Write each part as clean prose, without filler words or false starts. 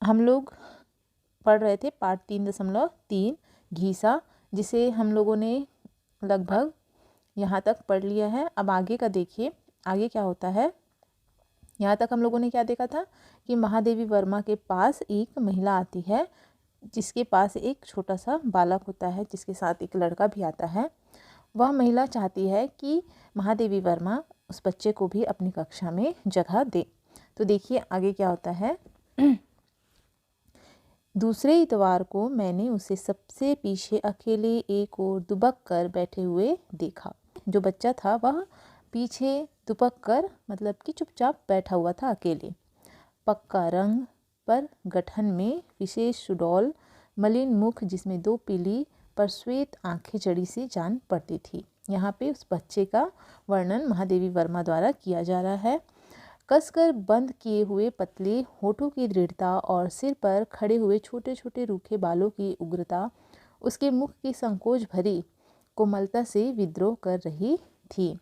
हम लोग पढ़ रहे थे पाठ 3.3 घीसा, जिसे हम लोगों ने लगभग यहाँ तक पढ़ लिया है। अब आगे का देखिए, आगे क्या होता है। यहाँ तक हम लोगों ने क्या देखा था कि महादेवी वर्मा के पास एक महिला आती है, जिसके पास एक छोटा सा बालक होता है, जिसके साथ एक लड़का भी आता है। वह महिला चाहती है कि महादेवी वर्मा उस बच्चे को भी अपनी कक्षा में जगह दे। तो देखिए आगे क्या होता है। दूसरे इतवार को मैंने उसे सबसे पीछे अकेले एक ओर दुबक कर बैठे हुए देखा। जो बच्चा था वह पीछे दुबक कर मतलब कि चुपचाप बैठा हुआ था अकेले। पक्का रंग पर गठन में विशेष सुडौल, मलिन मुख जिसमें 2 पीली पर श्वेत आंखें जड़ी सी जान पड़ती थी। यहाँ पे उस बच्चे का वर्णन महादेवी वर्मा द्वारा किया जा रहा है। कसकर बंद किए हुए पतले होठों की दृढ़ता और सिर पर खड़े हुए छोटे छोटे रूखे बालों की उग्रता उसके मुख की संकोच भरी कोमलता से विद्रोह कर रही थी।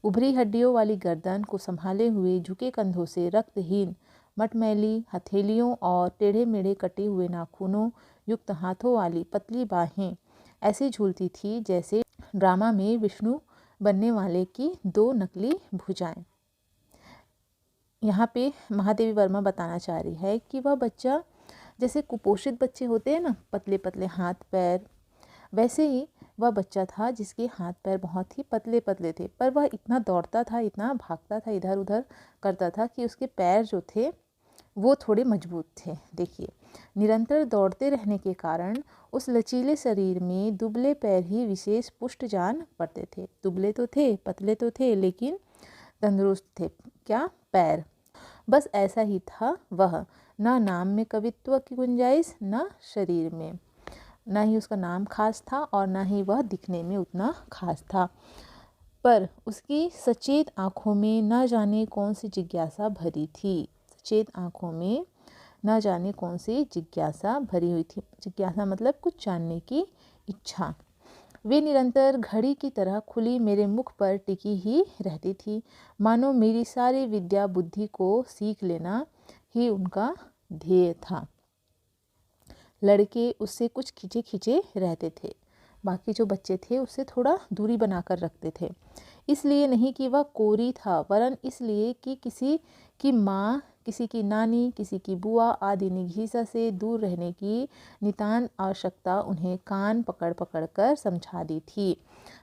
उभरी हड्डियों वाली गर्दन को संभाले हुए झुके कंधों से रक्तहीन मटमैली हथेलियों और टेढ़े मेढ़े कटे हुए नाखूनों युक्त हाथों वाली पतली बाहें ऐसे झूलती थी जैसे ड्रामा में विष्णु बनने वाले की 2 नकली भुजाएं। यहाँ पे महादेवी वर्मा बताना चाह रही है कि वह बच्चा जैसे कुपोषित बच्चे होते हैं ना, पतले पतले हाथ पैर, वैसे ही वह बच्चा था जिसके हाथ पैर बहुत ही पतले पतले थे, पर वह इतना दौड़ता था, इतना भागता था, इधर उधर करता था कि उसके पैर जो थे वो थोड़े मजबूत थे। देखिए, निरंतर दौड़ते रहने के कारण उस लचीले शरीर में दुबले पैर ही विशेष पुष्ट जान पड़ते थे। दुबले तो थे, पतले तो थे, लेकिन तंदुरुस्त थे। क्या? पैर। बस ऐसा ही था वह, ना नाम में कवित्व की गुंजाइश, ना शरीर में। ना ही उसका नाम खास था और ना ही वह दिखने में उतना खास था, पर उसकी सचेत आँखों में न जाने कौन सी जिज्ञासा भरी थी। सचेत आँखों में न जाने कौन सी जिज्ञासा भरी हुई थी। जिज्ञासा मतलब कुछ जानने की इच्छा। वे निरंतर घड़ी की तरह खुली मेरे मुख पर टिकी ही रहती थी, मानो मेरी सारी विद्या बुद्धि को सीख लेना ही उनका ध्येय था। लड़के उससे कुछ खिंचे खिंचे रहते थे, बाकी जो बच्चे थे उससे थोड़ा दूरी बनाकर रखते थे। इसलिए नहीं कि वह कोरी था, वरन इसलिए कि किसी की माँ, किसी की नानी, किसी की बुआ आदि ने घीसा से दूर रहने की नितांत आवश्यकता उन्हें कान पकड़ पकड़ कर समझा दी थी।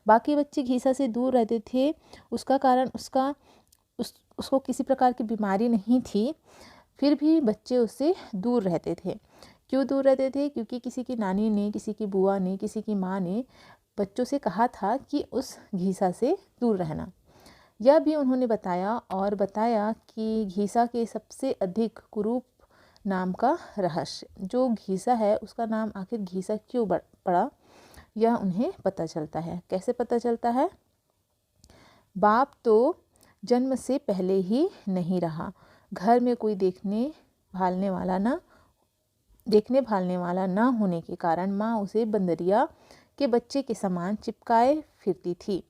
बाकी बच्चे घीसा से दूर रहते थे, उसका कारण उसको किसी प्रकार की बीमारी नहीं थी, फिर भी बच्चे उससे दूर रहते थे। क्यों दूर रहते थे? क्योंकि किसी की नानी ने, किसी की बुआ ने, किसी की माँ ने बच्चों से कहा था कि उस घीसा से दूर रहना। यह भी उन्होंने बताया और बताया कि घीसा के सबसे अधिक कुरूप नाम का रहस्य, जो घीसा है उसका नाम आखिर घीसा क्यों पड़ा, यह उन्हें पता चलता है। कैसे पता चलता है? बाप तो जन्म से पहले ही नहीं रहा, घर में कोई देखने भालने वाला न होने के कारण माँ उसे बंदरिया के बच्चे के समान चिपकाए फिरती थी।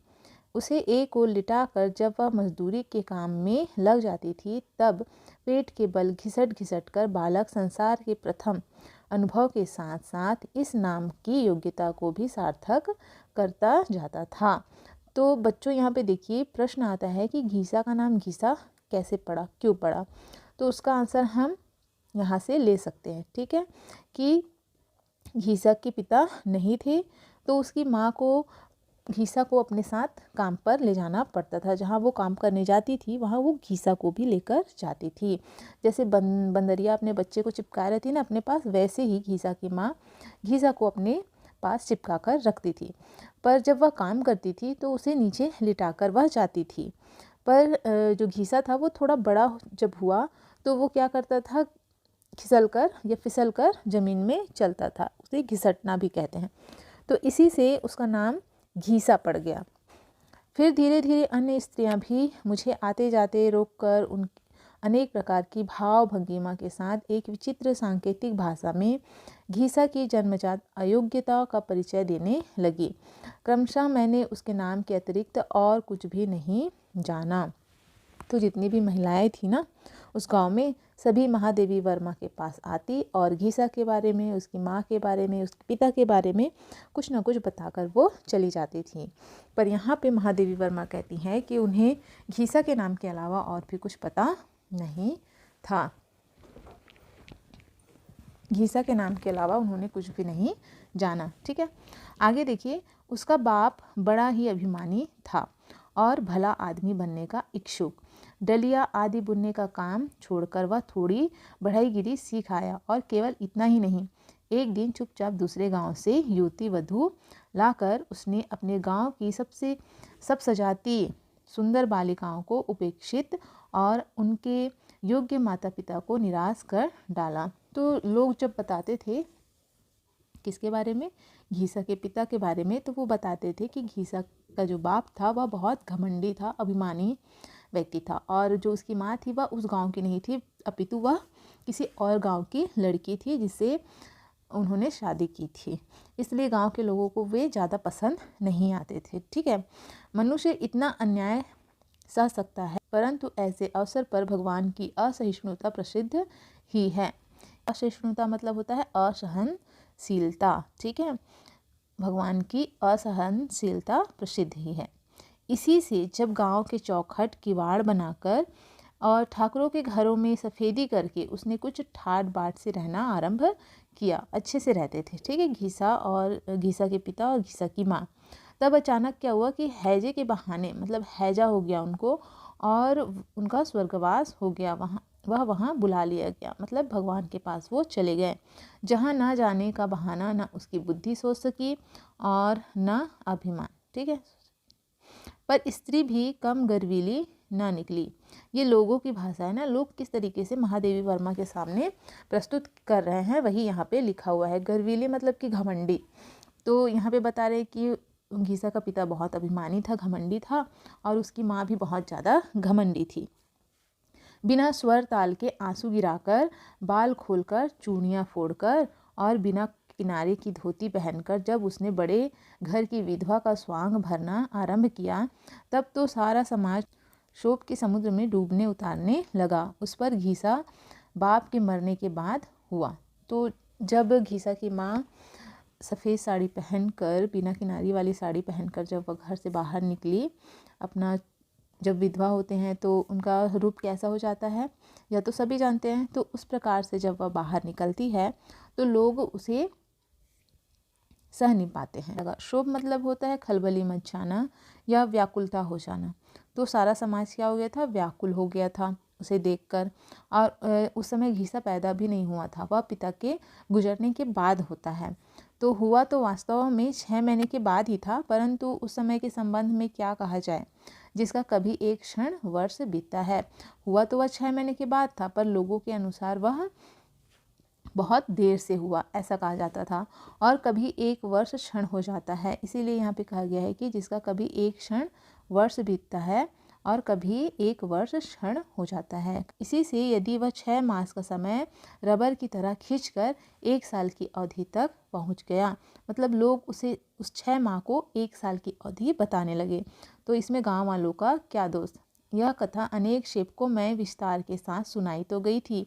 उसे एक ओर लिटाकर जब वह मजदूरी के काम में लग जाती थी, तब पेट के बल घिसट घिसट कर बालक संसार के प्रथम अनुभव के साथ साथ इस नाम की योग्यता को भी सार्थक करता जाता था। तो बच्चों यहाँ पे देखिए प्रश्न आता है कि घीसा का नाम घीसा कैसे पड़ा, क्यों पड़ा? तो उसका आंसर हम यहाँ से ले सकते हैं, ठीक है, कि घीसा के पिता नहीं थे, तो उसकी माँ को घीसा को अपने साथ काम पर ले जाना पड़ता था। जहाँ वो काम करने जाती थी वहाँ वो घीसा को भी लेकर जाती थी। जैसे बंदरिया अपने बच्चे को चिपकाए रहती ना अपने पास, वैसे ही घीसा की माँ घीसा को अपने पास चिपका कर रखती थी। पर जब वह काम करती थी तो उसे नीचे लिटाकर वह जाती थी। पर जो घीसा था वो थोड़ा बड़ा जब हुआ तो वो क्या करता था, खिसल कर या फिसल कर ज़मीन में चलता था, उसे घिसटना भी कहते हैं। तो इसी से उसका नाम घीसा पड़ गया। फिर धीरे धीरे अन्य स्त्रियां भी मुझे आते जाते रोककर उन अनेक प्रकार की भाव भंगिमा के साथ एक विचित्र सांकेतिक भाषा में घीसा की जन्मजात अयोग्यता का परिचय देने लगी। क्रमशः मैंने उसके नाम के अतिरिक्त और कुछ भी नहीं जाना। तो जितनी भी महिलाएं थी ना, उस गांव में सभी महादेवी वर्मा के पास आती और घीसा के बारे में, उसकी माँ के बारे में, उसके पिता के बारे में कुछ ना कुछ बताकर वो चली जाती थी। पर यहाँ पे महादेवी वर्मा कहती हैं कि उन्हें घीसा के नाम के अलावा और भी कुछ पता नहीं था। घीसा के नाम के अलावा उन्होंने कुछ भी नहीं जाना। ठीक है, आगे देखिए। उसका बाप बड़ा ही अभिमानी था और भला आदमी बनने का इच्छुक। डलिया आदि बुनने का काम छोड़कर वह थोड़ी बढ़ईगिरी सीख आया और केवल इतना ही नहीं, एक दिन चुपचाप दूसरे गांव से युवती वधू लाकर उसने अपने गांव की सब सजातीय सुंदर बालिकाओं को उपेक्षित और उनके योग्य माता पिता को निराश कर डाला। तो लोग जब बताते थे किसके बारे में, घीसा के पिता के बारे में, तो वो बताते थे कि घीसा का जो बाप था वह बहुत घमंडी था, अभिमानी व्यक्ति था और जो उसकी माँ थी वह उस गांव की नहीं थी, अपितु वह किसी और गांव की लड़की थी जिससे उन्होंने शादी की थी। इसलिए गांव के लोगों को वे ज़्यादा पसंद नहीं आते थे। ठीक है, मनुष्य इतना अन्याय सह सकता है, परंतु ऐसे अवसर पर भगवान की असहिष्णुता प्रसिद्ध ही है। असहिष्णुता मतलब होता है असहनशीलता। ठीक है, भगवान की असहनशीलता प्रसिद्ध ही है। इसी से जब गांव के चौखट किवाड़ बनाकर और ठाकुरों के घरों में सफ़ेदी करके उसने कुछ ठाट बाट से रहना आरंभ किया, अच्छे से रहते थे। ठीक है, घीसा के पिता और घीसा की माँ। तब अचानक क्या हुआ कि हैजे के बहाने, मतलब हैजा हो गया उनको और उनका स्वर्गवास हो गया, वहाँ बुला लिया गया, मतलब भगवान के पास वो चले गए, जहाँ ना जाने का बहाना ना उसकी बुद्धि सोच सकी और ना अभिमान। ठीक है, पर स्त्री भी कम गर्वीली ना निकली। ये लोगों की भाषा है ना, लोग किस तरीके से महादेवी वर्मा के सामने प्रस्तुत कर रहे हैं वही यहाँ पे लिखा हुआ है। गर्वीली मतलब कि घमंडी। तो यहाँ पे बता रहे कि घीसा का पिता बहुत अभिमानी था, घमंडी था और उसकी माँ भी बहुत ज़्यादा घमंडी थी। बिना स्वर ताल के आंसू गिराकर, बाल खोलकर, चूड़ियाँ फोड़कर और बिना किनारे की धोती पहनकर जब उसने बड़े घर की विधवा का स्वांग भरना आरंभ किया, तब तो सारा समाज शोक के समुद्र में डूबने उतारने लगा। उस पर घीसा बाप के मरने के बाद हुआ। तो जब घीसा की माँ सफ़ेद साड़ी पहनकर, बिना किनारी वाली साड़ी पहनकर जब वह घर से बाहर निकली, अपना जब विधवा होते हैं तो उनका रूप कैसा हो जाता है या तो सभी जानते हैं। तो उस प्रकार से जब वह बाहर निकलती है तो लोग उसे सह नहीं पाते हैं। शोक मतलब होता है खलबली मच जाना या व्याकुलता हो जाना। तो सारा समाज क्या हो गया था, व्याकुल हो गया था उसे देखकर। और उस समय घीसा पैदा भी नहीं हुआ था, वह पिता के गुजरने के बाद होता है। तो हुआ तो वास्तव में 6 महीने के बाद ही था, परंतु उस समय के संबंध में क्या कहा जाए, जिसका कभी एक क्षण वर्ष बीतता है। हुआ तो वह 6 महीने के बाद था, पर लोगों के अनुसार वह बहुत देर से हुआ, ऐसा कहा जाता था। और कभी एक वर्ष क्षण हो जाता है, इसीलिए यहाँ पे कहा गया है कि जिसका कभी एक क्षण वर्ष बीतता है और कभी एक वर्ष क्षण हो जाता है। इसी से यदि वह 6 मास का समय रबर की तरह खींचकर 1 साल की अवधि तक पहुँच गया, मतलब लोग उसे उस 6 माह को 1 साल की अवधि बताने लगे। तो इसमें गाँव वालों का क्या दोष। यह कथा अनेक शेपकों में विस्तार के साथ सुनाई तो गई थी,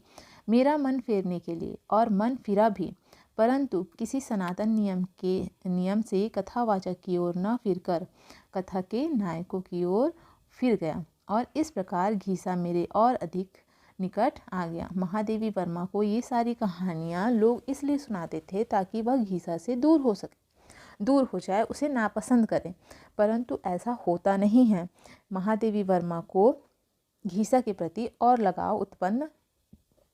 मेरा मन फेरने के लिए, और मन फिरा भी, परंतु किसी सनातन नियम से कथावाचक की ओर न फिरकर कथा के नायकों की ओर फिर गया और इस प्रकार घीसा मेरे और अधिक निकट आ गया। महादेवी वर्मा को ये सारी कहानियाँ लोग इसलिए सुनाते थे ताकि वह घीसा से दूर हो जाए, उसे नापसंद करें, परंतु ऐसा होता नहीं है। महादेवी वर्मा को घीसा के प्रति और लगाव उत्पन्न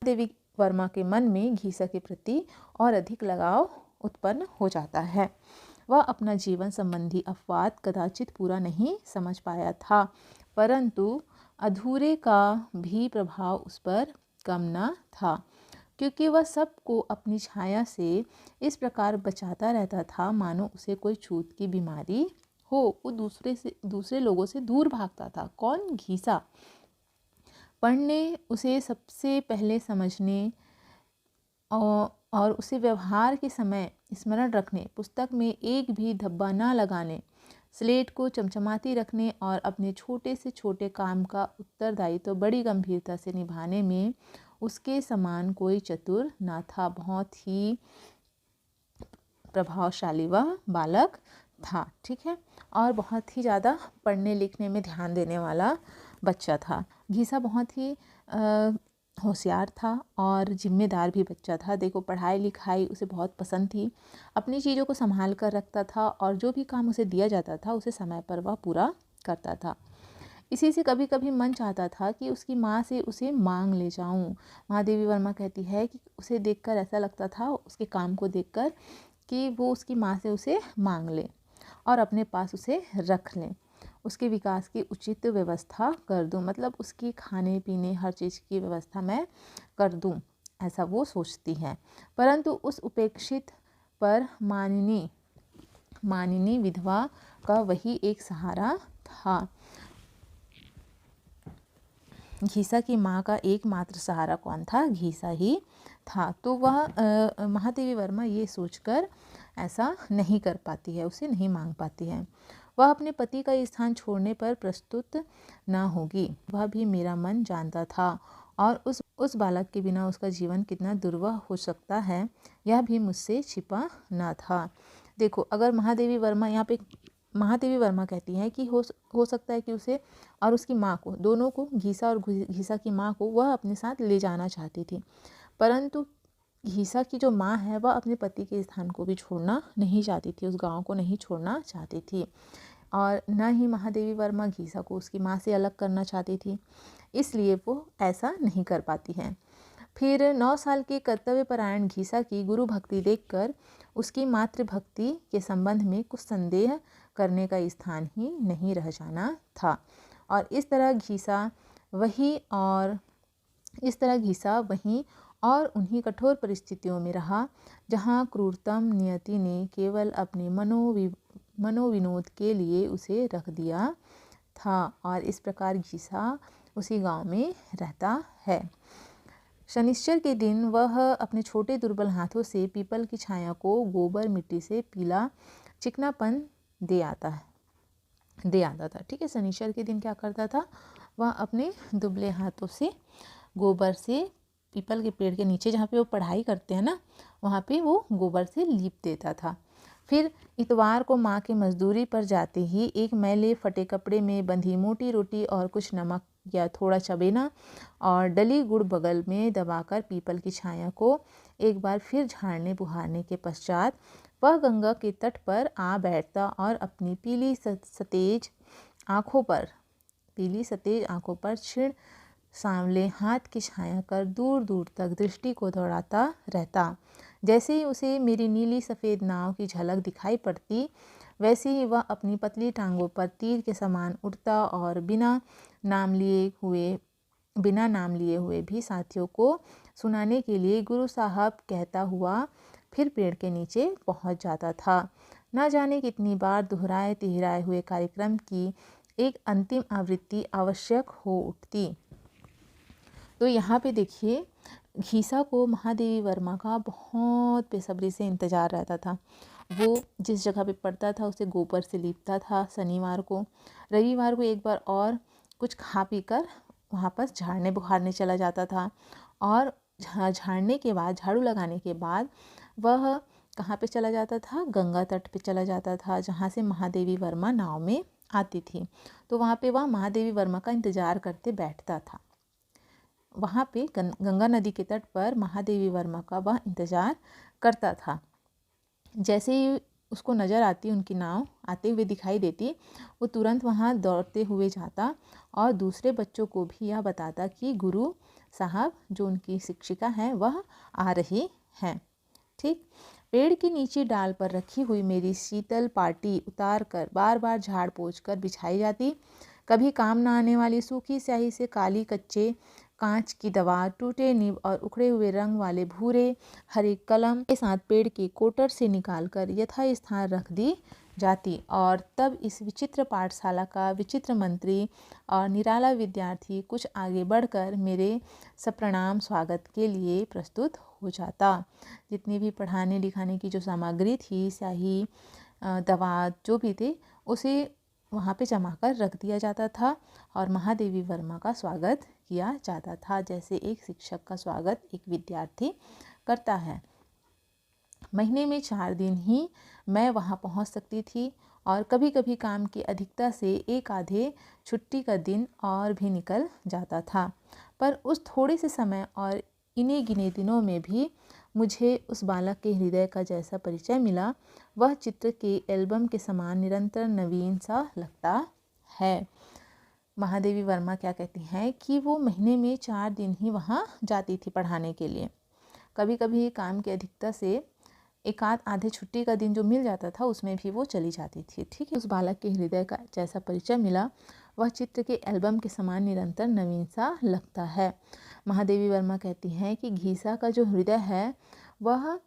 देवी वर्मा के मन में घीसा के प्रति और अधिक लगाव उत्पन्न हो जाता है। वह अपना जीवन संबंधी अपवाद कदाचित पूरा नहीं समझ पाया था, परंतु अधूरे का भी प्रभाव उस पर कम न था, क्योंकि वह सबको अपनी छाया से इस प्रकार बचाता रहता था मानो उसे कोई छूत की बीमारी हो। वो दूसरे लोगों से दूर भागता था। कौन? घीसा। पढ़ने, उसे सबसे पहले समझने और उसे व्यवहार के समय स्मरण रखने, पुस्तक में एक भी धब्बा न लगाने, स्लेट को चमचमाती रखने और अपने छोटे से छोटे काम का उत्तरदायित्व तो बड़ी गंभीरता से निभाने में उसके समान कोई चतुर न था। बहुत ही प्रभावशाली वह बालक था, ठीक है, और बहुत ही ज़्यादा पढ़ने लिखने में ध्यान देने वाला बच्चा था। घीसा बहुत ही होशियार था और जिम्मेदार भी बच्चा था। देखो, पढ़ाई लिखाई उसे बहुत पसंद थी, अपनी चीज़ों को संभाल कर रखता था और जो भी काम उसे दिया जाता था उसे समय पर वह पूरा करता था। इसी से कभी कभी मन चाहता था कि उसकी माँ से उसे मांग ले जाऊं। महादेवी वर्मा कहती है कि उसे देखकर ऐसा लगता था, उसके काम को देखकर, कि वो उसकी माँ से उसे मांग ले और अपने पास उसे रख लें, उसके विकास की उचित व्यवस्था कर दूं, मतलब उसकी खाने पीने हर चीज़ की व्यवस्था मैं कर दूं, ऐसा वो सोचती है। परंतु उस उपेक्षित पर मानिनी विधवा का वही एक सहारा था। घीसा की माँ का एकमात्र सहारा कौन था? घीसा ही था। तो वह महादेवी वर्मा ये सोचकर ऐसा नहीं कर पाती है, उसे नहीं मांग पाती है। वह अपने पति का स्थान छोड़ने पर प्रस्तुत न होगी, वह भी मेरा मन जानता था, और उस बालक के बिना उसका जीवन कितना दुर्वह हो सकता है यह भी मुझसे छिपा न था। देखो, अगर महादेवी वर्मा यहाँ पे महादेवी वर्मा कहती हैं कि हो सकता है कि उसे और उसकी माँ को, दोनों को, घीसा और घीसा की माँ को, वह अपने साथ ले जाना चाहती थी, परंतु घीसा की जो माँ है वह अपने पति के स्थान को भी छोड़ना नहीं चाहती थी, उस गांव को नहीं छोड़ना चाहती थी, और न ही महादेवी वर्मा घीसा को उसकी माँ से अलग करना चाहती थी, इसलिए वो ऐसा नहीं कर पाती हैं। फिर 9 साल के कर्तव्यपरायण घीसा की गुरु भक्ति देखकर उसकी मातृभक्ति के संबंध में कुछ संदेह करने का स्थान ही नहीं रह जाना था, और इस तरह घीसा वहीं और उन्हीं कठोर परिस्थितियों में रहा जहाँ क्रूरतम नियति ने केवल अपने मनोविनोद के लिए उसे रख दिया था, और इस प्रकार घीसा उसी गांव में रहता है। शनिश्चर के दिन वह अपने छोटे दुर्बल हाथों से पीपल की छाया को गोबर मिट्टी से पीला चिकनापन दे आता था, ठीक है। शनिश्चर के दिन क्या करता था, वह अपने दुबले हाथों से गोबर से पीपल के पेड़ के नीचे जहाँ पे वो पढ़ाई करते हैं ना, वहाँ पे वो गोबर से लीप देता था। फिर इतवार को माँ के मजदूरी पर जाते ही एक मैले फटे कपड़े में बंधी मोटी रोटी और कुछ नमक या थोड़ा चबेना और डली गुड़ बगल में दबाकर पीपल की छाया को एक बार फिर झाड़ने बुहारने के पश्चात वह गंगा के तट पर आ बैठता और अपनी पीली सतेज आँखों पर क्षीण सांवले हाथ की छाया कर दूर दूर तक दृष्टि को दौड़ाता रहता। जैसे ही उसे मेरी नीली सफ़ेद नाव की झलक दिखाई पड़ती, वैसे ही वह अपनी पतली टांगों पर तीर के समान उड़ता और बिना नाम लिए हुए भी साथियों को सुनाने के लिए गुरु साहब कहता हुआ फिर पेड़ के नीचे पहुंच जाता था। न जाने कितनी बार दोहराए तिहराए हुए कार्यक्रम की एक अंतिम आवृत्ति आवश्यक हो उठती। तो यहाँ पे देखिए, घीसा को महादेवी वर्मा का बहुत बेसब्री से इंतज़ार रहता था। वो जिस जगह पे पढ़ता था उसे गोबर से लीपता था शनिवार को, रविवार को एक बार और कुछ खा पी कर वापस झाड़ने बुखारने चला जाता था, और झाड़ने के बाद, झाड़ू लगाने के बाद वह कहाँ पे चला जाता था? गंगा तट पे चला जाता था, जहाँ से महादेवी वर्मा नाव में आती थी। तो वहाँ पे वह महादेवी वर्मा का इंतज़ार करते बैठता था। वहाँ पे गंगा नदी के तट पर महादेवी वर्मा का वह इंतज़ार करता था। जैसे ही उसको नज़र आती, उनकी नाव आते हुए दिखाई देती, वो तुरंत वहाँ दौड़ते हुए जाता और दूसरे बच्चों को भी यह बताता कि गुरु साहब, जो उनकी शिक्षिका हैं, वह आ रही हैं। ठीक, पेड़ के नीचे डाल पर रखी हुई मेरी शीतल पाटी उतार कर बार बार झाड़ पोंछ कर बिछाई जाती। कभी काम न आने वाली सूखी स्याही से काली कच्चे कांच की दवात, टूटे नीब और उखड़े हुए रंग वाले भूरे हरे कलम के साथ पेड़ के कोटर से निकालकर यथास्थान रख दी जाती, और तब इस विचित्र पाठशाला का विचित्र मंत्री और निराला विद्यार्थी कुछ आगे बढ़कर मेरे सप्रणाम स्वागत के लिए प्रस्तुत हो जाता। जितनी भी पढ़ाने लिखाने की जो सामग्री थी, स्याही, दवात जो भी थे, उसे वहाँ पे जमा कर रख दिया जाता था और महादेवी वर्मा का स्वागत किया जाता था, जैसे एक शिक्षक का स्वागत एक विद्यार्थी करता है। महीने में 4 दिन ही मैं वहाँ पहुँच सकती थी और कभी कभी काम की अधिकता से एक आधे छुट्टी का दिन और भी निकल जाता था। पर उस थोड़े से समय और इन्हीं गिने दिनों में भी मुझे उस बालक के हृदय का जैसा परिचय मिला, वह चित्र के एल्बम के समान निरंतर नवीन सा लगता है। महादेवी वर्मा क्या कहती हैं कि वो महीने में 4 दिन ही वहाँ जाती थी पढ़ाने के लिए। कभी कभी काम की अधिकता से एक आधे छुट्टी का दिन जो मिल जाता था उसमें भी वो चली जाती थी। ठीक है, उस बालक के हृदय का जैसा परिचय मिला, वह चित्र के एल्बम के समान निरंतर नवीन सा लगता है। महादेवी वर्मा कहती हैं कि घीसा का जो हृदय है वह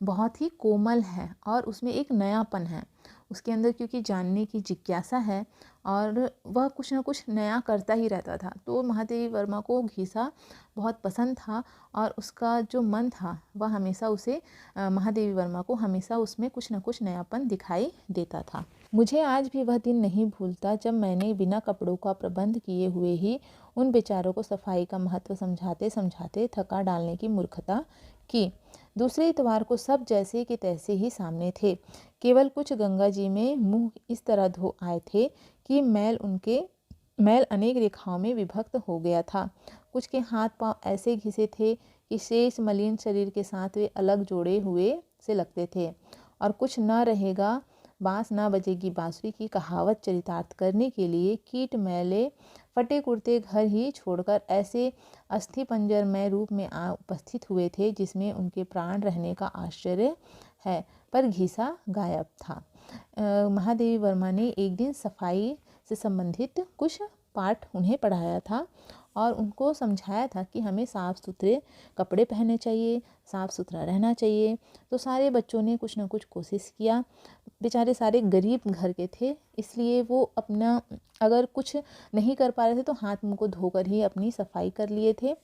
बहुत ही कोमल है और उसमें एक नयापन है उसके अंदर, क्योंकि जानने की जिज्ञासा है और वह कुछ ना कुछ नया करता ही रहता था। तो महादेवी वर्मा को घीसा बहुत पसंद था और उसका जो मन था वह हमेशा उसे महादेवी वर्मा को हमेशा उसमें कुछ ना कुछ नयापन दिखाई देता था। मुझे आज भी वह दिन नहीं भूलता जब मैंने बिना कपड़ों का प्रबंध किए हुए ही उन बेचारों को सफाई का महत्व समझाते समझाते थका डालने की मूर्खता की। दूसरे इतवार को सब जैसे के तैसे ही सामने थे, केवल कुछ गंगा जी में मुंह इस तरह धो आए थे कि मैल अनेक रेखाओं में विभक्त हो गया था। कुछ के हाथ पांव ऐसे घिसे थे कि शेष मलिन शरीर के साथ वे अलग जोड़े हुए से लगते थे, और कुछ न रहेगा बांस ना बजेगी बांसुरी की कहावत चरितार्थ करने के लिए कीट मैले फटे कुर्ते घर ही छोड़कर ऐसे अस्थि पंजरमय रूप में आ उपस्थित हुए थे जिसमें उनके प्राण रहने का आश्चर्य है। पर घीसा गायब था। महादेवी वर्मा ने एक दिन सफाई से संबंधित कुछ पाठ उन्हें पढ़ाया था और उनको समझाया था कि हमें साफ़ सुथरे कपड़े पहनने चाहिए, साफ़ सुथरा रहना चाहिए। तो सारे बच्चों ने कुछ ना कुछ कोशिश किया। बेचारे सारे गरीब घर के थे, इसलिए वो अपना अगर कुछ नहीं कर पा रहे थे तो हाथ मुंह को धोकर ही अपनी सफाई कर लिए थे,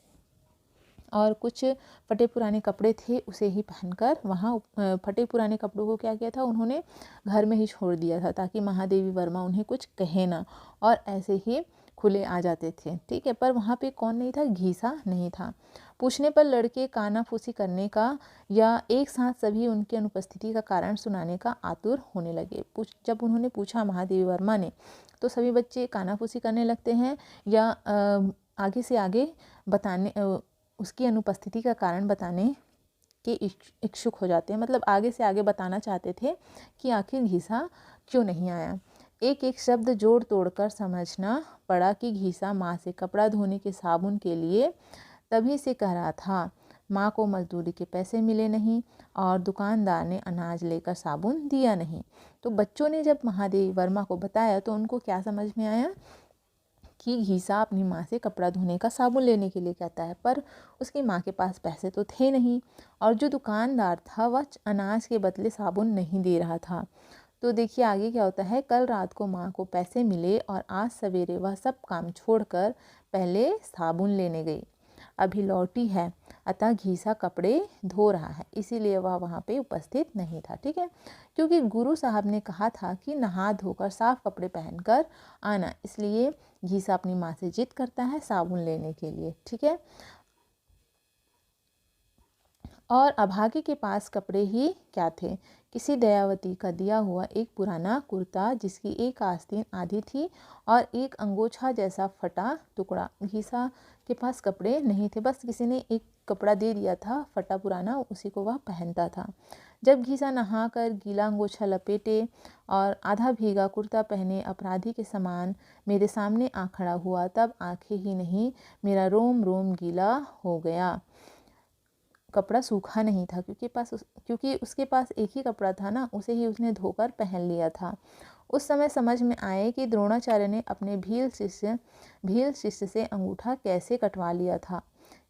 और कुछ फटे पुराने कपड़े थे उसे ही पहनकर वहाँ फटे पुराने कपड़ों को क्या किया था उन्होंने घर में ही छोड़ दिया था ताकि महादेवी वर्मा उन्हें कुछ कहे ना, और ऐसे ही खुले आ जाते थे। ठीक है, पर वहाँ पे कौन नहीं था? घीसा नहीं था। पूछने पर लड़के कानाफूसी करने का या एक साथ सभी उनकी अनुपस्थिति का कारण सुनाने का आतुर होने लगे। जब उन्होंने पूछा महादेवी वर्मा ने, तो सभी बच्चे कानाफूसी करने लगते हैं या आगे से आगे बताने उसकी अनुपस्थिति का कारण बताने के इच्छुक हो जाते हैं। मतलब आगे से आगे बताना चाहते थे कि आखिर घीसा क्यों नहीं आया। एक एक शब्द जोड़ तोड़कर समझना पड़ा कि घीसा माँ से कपड़ा धोने के साबुन के लिए तभी से कह रहा था। माँ को मजदूरी के पैसे मिले नहीं और दुकानदार ने अनाज लेकर साबुन दिया नहीं। तो बच्चों ने जब महादेवी वर्मा को बताया तो उनको क्या समझ में आया कि घीसा अपनी माँ से कपड़ा धोने का साबुन लेने के लिए कहता है, पर उसकी माँ के पास पैसे तो थे नहीं और जो दुकानदार था वह अनाज के बदले साबुन नहीं दे रहा था। तो देखिए आगे क्या होता है। कल रात को माँ को पैसे मिले और आज सवेरे वह सब काम छोड़कर पहले साबुन लेने गई। अभी लौटी है, अतः घीसा कपड़े धो रहा है, इसीलिए वह वहाँ पे उपस्थित नहीं था। ठीक है, क्योंकि गुरु साहब ने कहा था कि नहा धोकर साफ कपड़े पहनकर आना, इसलिए घीसा अपनी माँ से जिद करता है साबुन लेने के लिए। ठीक है, और अभागे के पास कपड़े ही क्या थे, किसी दयावती का दिया हुआ एक पुराना कुर्ता जिसकी एक आस्तीन आधी थी और एक अंगोछा जैसा फटा टुकड़ा। घीसा के पास कपड़े नहीं थे, बस किसी ने एक कपड़ा दे दिया था फटा पुराना, उसी को वह पहनता था। जब घीसा नहाकर गीला अंगोछा लपेटे और आधा भीगा कुर्ता पहने अपराधी के समान मेरे सामने आ खड़ा हुआ, तब आंखें ही नहीं मेरा रोम रोम गीला हो गया। कपड़ा सूखा नहीं था क्योंकि उसके पास एक ही कपड़ा था ना, उसे ही उसने धोकर पहन लिया था। उस समय समझ में आए कि द्रोणाचार्य ने अपने भील शिष्य से अंगूठा कैसे कटवा लिया था।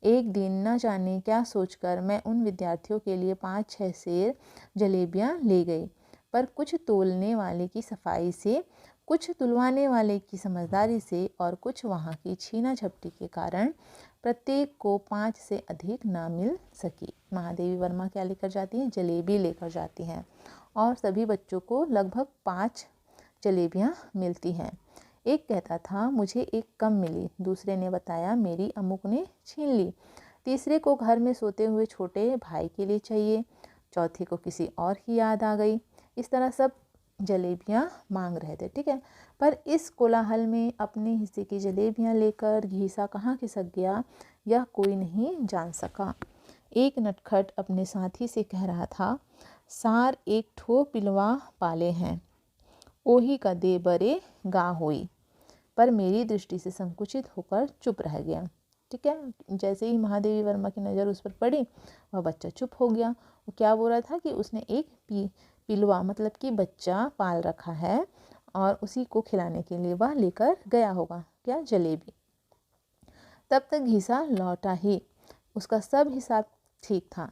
एक दिन न जाने क्या सोचकर मैं उन विद्यार्थियों के लिए 5-6 सेर जलेबियां ले गई, पर कुछ तोलने वाले की सफाई से, कुछ तुलवाने वाले की समझदारी से और कुछ वहाँ की छीना झपटी के कारण प्रत्येक को 5 से अधिक ना मिल सकी। महादेवी वर्मा क्या लेकर जाती हैं? जलेबी लेकर जाती हैं और सभी बच्चों को लगभग 5 जलेबियाँ मिलती हैं। एक कहता था मुझे एक कम मिली, दूसरे ने बताया मेरी अमुक ने छीन ली, तीसरे को घर में सोते हुए छोटे भाई के लिए चाहिए, चौथे को किसी और की याद आ गई। इस तरह सब जलेबियाँ मांग रहे थे, ठीक है। पर इस कोलाहल में अपने हिस्से की जलेबियाँ लेकर घीसा कहाँ खिसक गया यह कोई नहीं जान सका। एक नटखट अपने साथी से कह रहा था, सार एक ठो पिलवा पाले हैं, ओही का दे बरे गा होई। पर मेरी दृष्टि से संकुचित होकर चुप रह गया, ठीक है। जैसे ही महादेवी वर्मा की नज़र उस पर पड़ी वह बच्चा चुप हो गया। वो क्या बोल रहा था कि उसने एक पिलवा मतलब कि बच्चा पाल रखा है और उसी को खिलाने के लिए वह लेकर गया होगा, क्या, जलेबी। तब तक घीसा लौटा ही, उसका सब हिसाब ठीक था।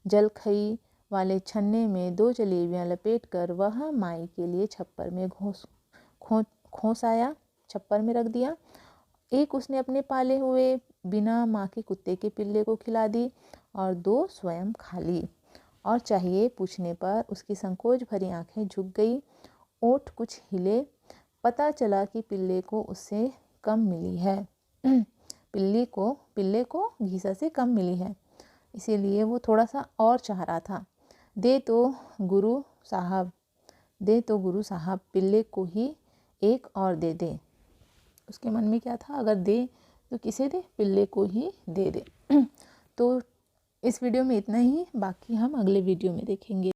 जलखई वाले छन्ने में 2 जलेबियां लपेटकर वह माई के लिए छप्पर में खोस आया, छप्पर में रख दिया। एक उसने अपने पाले हुए बिना माँ के कुत्ते के पिल्ले को खिला दी और 2 स्वयं खा ली। और चाहिए पूछने पर उसकी संकोच भरी आंखें झुक गई, ओठ कुछ हिले। पता चला कि पिल्ले को उससे कम मिली है पिल्ले को घीसा से कम मिली है, इसीलिए वो थोड़ा सा और चाह रहा था। दे तो गुरु साहब पिल्ले को ही एक और दे दे। उसके मन में क्या था, अगर दे तो किसे दे, पिल्ले को ही दे दे। तो इस वीडियो में इतना ही, बाकी हम अगले वीडियो में देखेंगे।